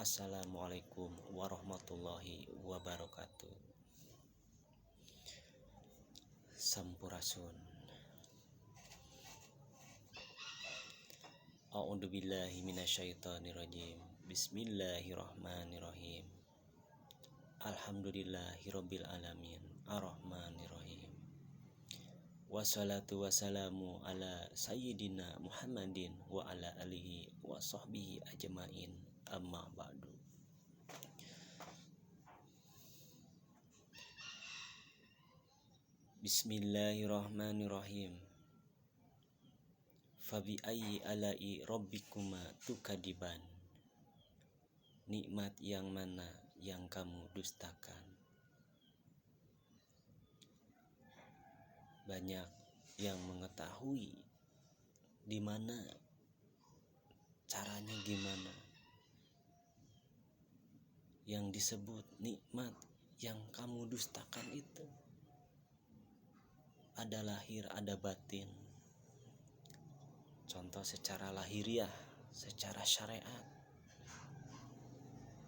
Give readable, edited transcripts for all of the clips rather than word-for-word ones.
Assalamualaikum warahmatullahi wabarakatuh. Sampurasun. A'udzubillahi minasyaitonirrajim. Bismillahirrahmanirrahim. Alhamdulillahirabbil alamin. Arrahmanirrahim. Wassalatu wassalamu ala sayyidina Muhammadin wa ala alihi wa sahbihi ajmain. Amma ba'du. Bismillahirrahmanirrahim. Fabi ayyi ala'i rabbikuma tukadiban. Nikmat yang mana yang kamu dustakan? Banyak yang mengetahui di mana caranya gimana. Yang disebut nikmat yang kamu dustakan itu ada lahir, ada batin. Contoh secara lahiriah, secara syariat,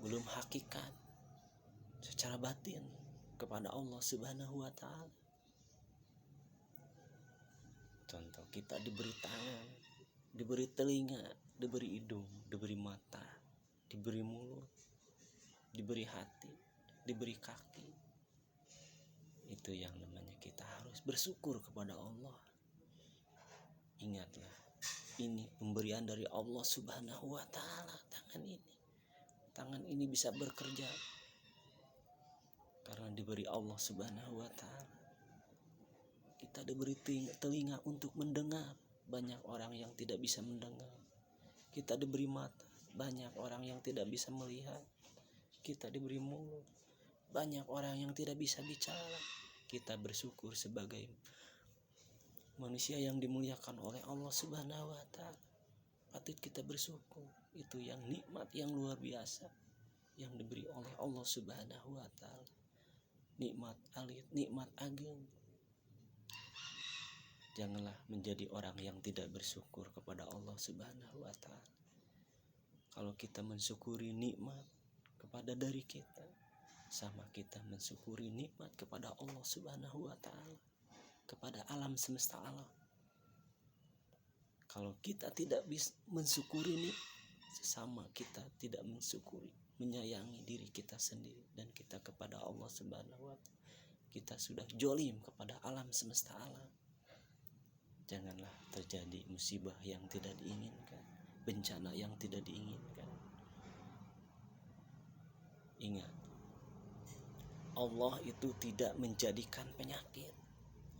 belum hakikat, secara batin kepada Allah Subhanahu wa ta'ala. Contoh, kita diberi tangan, diberi telinga, diberi hidung, diberi mata, diberi mulut, diberi hati, diberi kaki. Itu yang namanya kita harus bersyukur kepada Allah. Ingatlah, ini pemberian dari Allah Subhanahu wa ta'ala. Tangan ini bisa bekerja karena diberi Allah Subhanahu wa ta'ala. Kita diberi telinga untuk mendengar. Banyak orang yang tidak bisa mendengar. Kita diberi mata. Banyak orang yang tidak bisa melihat. Kita diberi mulut. Banyak orang yang tidak bisa bicara. Kita bersyukur sebagai manusia yang dimuliakan oleh Allah Subhanahu wa ta'ala. Patut kita bersyukur. Itu yang nikmat yang luar biasa yang diberi oleh Allah Subhanahu wa ta'ala. Nikmat alit, nikmat agung. Janganlah menjadi orang yang tidak bersyukur kepada Allah Subhanahu wa ta'ala. Kalau kita mensyukuri nikmat kepada dari kita, sama kita mensyukuri nikmat kepada Allah Subhanahu wa ta'ala, kepada alam semesta alam. Kalau kita tidak bisa mensyukuri ini, sama kita tidak mensyukuri, menyayangi diri kita sendiri dan kita kepada Allah Subhanahu wa ta'ala. Kita sudah jolim kepada alam semesta alam. Janganlah terjadi musibah yang tidak diinginkan, bencana yang tidak diinginkan. Ingat, Allah itu tidak menjadikan penyakit.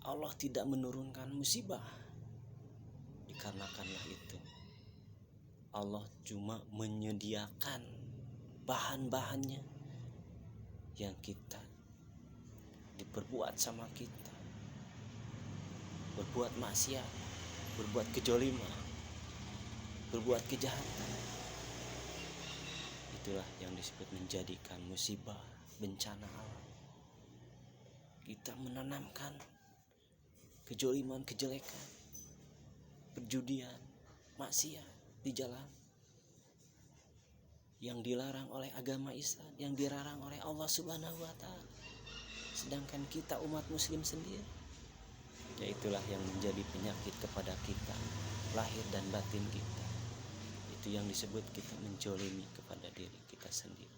Allah tidak menurunkan musibah. Dikarenakanlah itu, Allah cuma menyediakan bahan-bahannya yang kita diperbuat sama kita. Berbuat maksiat, berbuat kejoliman, berbuat kejahatan. Itulah yang disebut menjadikan musibah, bencana alam. Kita menanamkan kejoliman, kejelekan, perjudian, maksiat di jalan yang dilarang oleh agama Islam, yang dilarang oleh Allah Subhanahu wa ta'ala. Sedangkan kita umat muslim sendiri, ya itulah yang menjadi penyakit kepada kita, lahir dan batin kita. Itu yang disebut kita menjolimi kepada diri kita sendiri.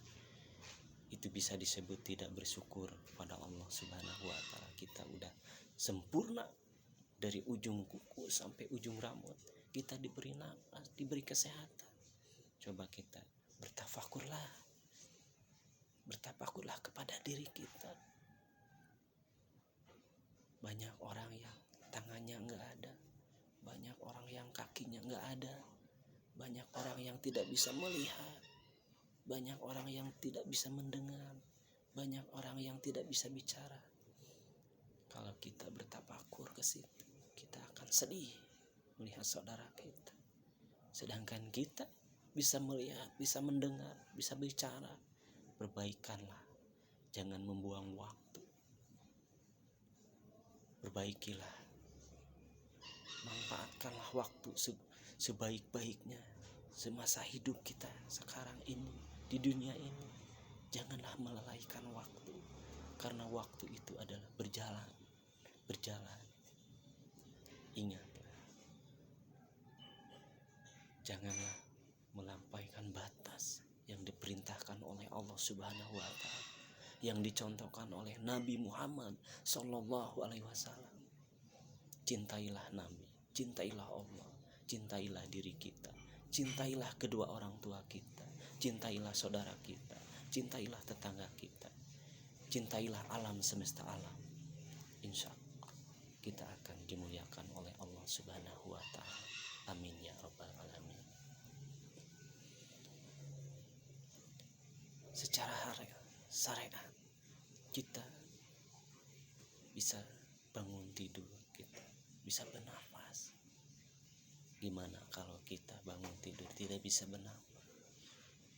Itu bisa disebut tidak bersyukur kepada Allah Subhanahu wa ta'ala. Kita udah sempurna dari ujung kuku sampai ujung rambut. Kita diberi nafas, diberi kesehatan. Coba kita bertafakurlah kepada diri kita. Banyak orang yang tangannya enggak ada, banyak orang yang kakinya enggak ada, banyak orang yang tidak bisa melihat, banyak orang yang tidak bisa mendengar, banyak orang yang tidak bisa bicara. Kalau kita bertafakur ke situ, kita akan sedih melihat saudara kita. Sedangkan kita bisa melihat, bisa mendengar, bisa bicara. Perbaikanlah, jangan membuang waktu. Perbaikilah, manfaatkanlah waktu sebaik-baiknya semasa hidup kita sekarang ini. di dunia ini, janganlah melalaikan waktu, karena waktu itu adalah berjalan. Ingatlah, janganlah melampaukan batas yang diperintahkan oleh Allah Subhanahu wa Ta'ala, yang dicontohkan oleh Nabi Muhammad Sallallahu Alaihi Wasallam. Cintailah Nabi, cintailah Allah, cintailah diri kita, cintailah kedua orang tua kita, cintailah saudara kita, cintailah tetangga kita, cintailah alam semesta alam. Insya Allah kita akan dimuliakan oleh Allah Subhanahu wa Ta'ala. Amin ya rabbal alamin. Secara syariat kita bisa bangun tidur, kita bisa bernafas. Gimana kalau kita bangun tidur tidak bisa bernafas?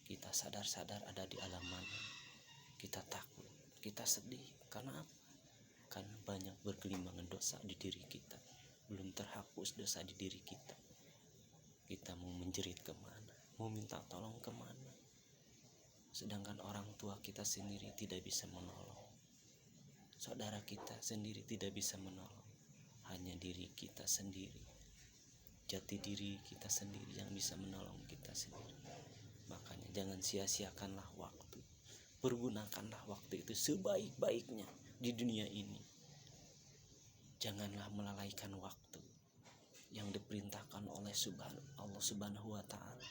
Kita sadar-sadar ada di alam mana, kita takut, kita sedih. Karena apa? Karena banyak bergelimbangan dosa di diri kita, belum terhapus dosa di diri kita. Kita mau menjerit kemana, mau minta tolong kemana, sedangkan orang tua kita sendiri tidak bisa menolong, saudara kita sendiri tidak bisa menolong, hanya diri kita sendiri, jati diri kita sendiri yang bisa menolong kita sendiri. Makanya jangan sia-siakanlah waktu, pergunakanlah waktu itu sebaik-baiknya di dunia ini. Janganlah melalaikan waktu yang diperintahkan oleh Allah Subhanahu wa Ta'ala.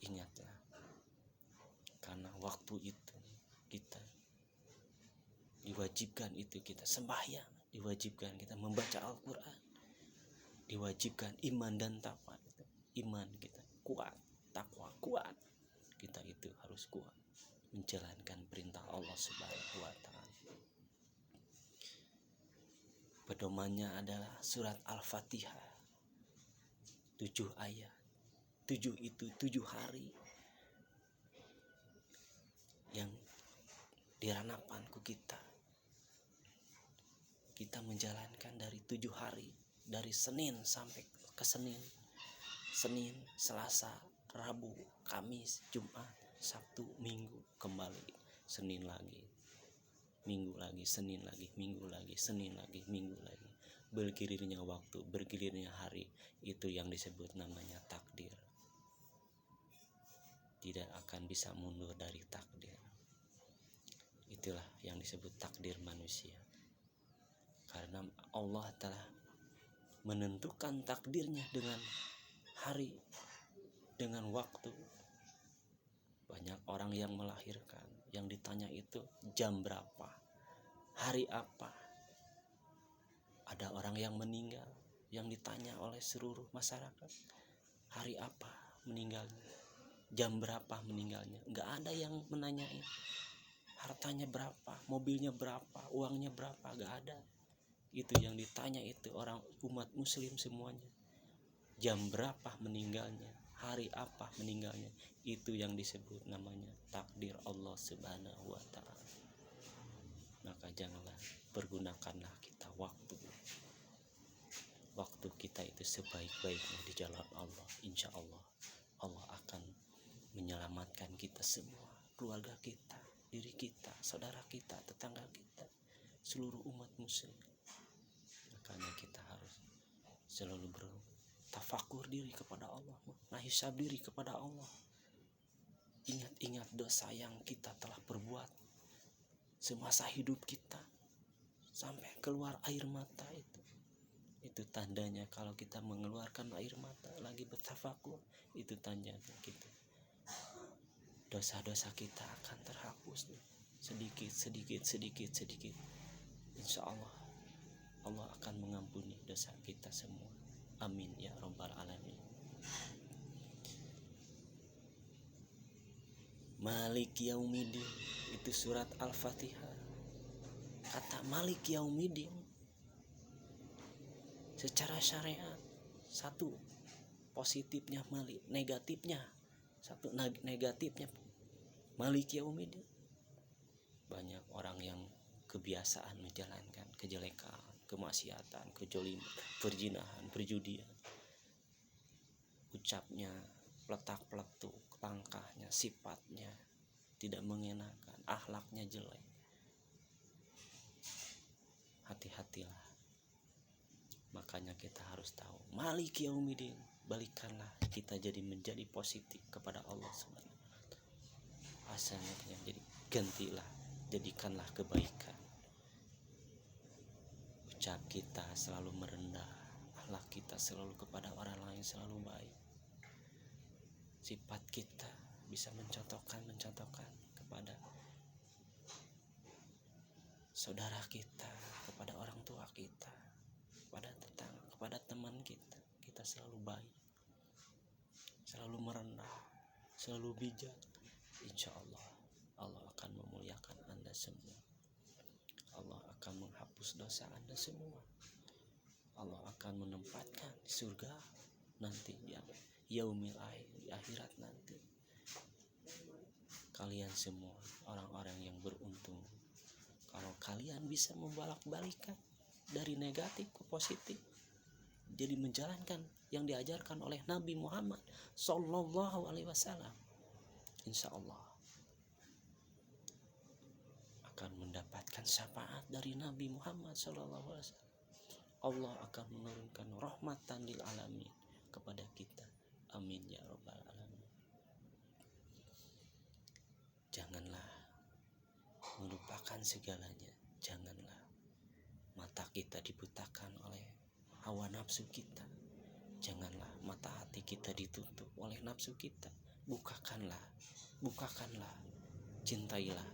Ingatlah, karena waktu itu kita diwajibkan, itu kita sembahyang, diwajibkan kita membaca Al-Quran, diwajibkan iman dan takwa. Iman kita kuat, takwa kuat, kita itu harus kuat menjalankan perintah Allah Subhanahu wa Ta'ala. Pedomannya adalah surat Al-Fatihah, 7 ayat. 7 itu 7 hari yang diranapanku kita menjalankan dari 7 hari, dari Senin sampai ke Senin, Selasa, Rabu, Kamis, Jumat, Sabtu, Minggu, kembali Senin lagi, Minggu lagi, Senin lagi, Minggu lagi, Senin lagi, Minggu lagi. Bergilirnya waktu, bergilirnya hari, itu yang disebut namanya takdir. Tidak akan bisa mundur dari takdir. Itulah yang disebut takdir manusia. Karena Allah telah menentukan takdirnya dengan hari, dengan waktu. Banyak orang yang melahirkan, yang ditanya itu jam berapa, hari apa. Ada orang yang meninggal, yang ditanya oleh seluruh masyarakat, hari apa meninggalnya, jam berapa meninggalnya. Enggak ada yang menanyain hartanya berapa, mobilnya berapa, uangnya berapa, enggak ada. Itu yang ditanya itu orang umat muslim semuanya. Jam berapa meninggalnya, hari apa meninggalnya, itu yang disebut namanya takdir Allah Subhanahu wa Ta'ala. Maka janganlah, pergunakanlah kita waktu kita itu sebaik-baiknya di jalan Allah. Insya Allah Allah akan menyelamatkan kita semua, keluarga kita, diri kita, saudara kita, tetangga kita, seluruh umat muslim. Makanya kita harus selalu bertafakur diri kepada Allah, menghisab diri kepada Allah. Ingat-ingat dosa yang kita telah perbuat semasa hidup kita, sampai keluar air mata itu tandanya kalau kita mengeluarkan air mata lagi bertafakur, itu tandanya kita dosa-dosa kita akan terhapus sedikit. Insya Allah Allah akan mengampuni dosa kita semua. Amin ya rabbal alamin. Malik Yaumiddin, itu surat Al-Fatihah. Kata Malik Yaumiddin secara syariat, satu positifnya Malik, negatifnya satu, negatifnya Malik Yaumiddin. Banyak orang yang kebiasaan menjalankan kejelekan, kemaksiatan, kejoliman, perzinahan, perjudian. Ucapnya peletak-peletuk, langkahnya, sifatnya tidak mengenakan, akhlaknya jelek. Hati-hatilah. Makanya kita harus tahu, Maliki Yaumiddin, balikanlah kita jadi menjadi positif kepada Allah Subhanahu wa taala. Asalnya jadi gantilah, jadikanlah kebaikan. Ucap kita selalu merendah, akhlak kita selalu kepada orang lain selalu baik. Sifat kita bisa mencontohkan kepada saudara kita, kepada orang tua kita, kepada tetangga, kepada teman kita. Kita selalu baik, selalu merendah, selalu bijak. Insya Allah, Allah akan memuliakan Anda semua. Allah akan menghapus dosa Anda semua. Allah akan menempatkan di surga nanti di yaumil akhir, di akhirat nanti. Kalian semua orang-orang yang beruntung kalau kalian bisa membolak-balikan dari negatif ke positif, jadi menjalankan yang diajarkan oleh Nabi Muhammad Sallallahu Alaihi Wasallam. Insya Allah akan mendapatkan syafaat dari Nabi Muhammad Sallallahu Alaihi Wasallam. Allah akan menurunkan rahmatan lil alamin kepada kita. Amin ya rabbal alamin. Janganlah melupakan segalanya. Janganlah mata kita dibutakan oleh hawa nafsu kita. Janganlah mata hati kita ditutup oleh nafsu kita. Bukakanlah, cintailah,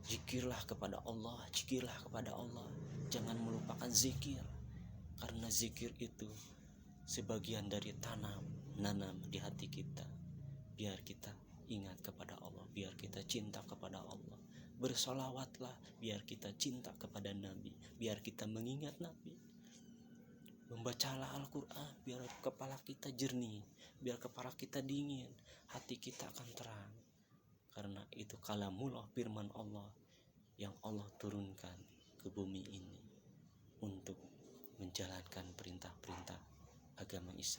zikirlah kepada Allah, jangan melupakan zikir, karena zikir itu sebagian dari nanam di hati kita, biar kita ingat kepada Allah, biar kita cinta kepada Allah. Bersolawatlah biar kita cinta kepada Nabi, biar kita mengingat Nabi. Membacalah Al-Quran biar kepala kita jernih, biar kepala kita dingin, hati kita akan terang. Karena itu kalamullah, firman Allah yang Allah turunkan ke bumi ini untuk menjalankan perintah-perintah agama Islam.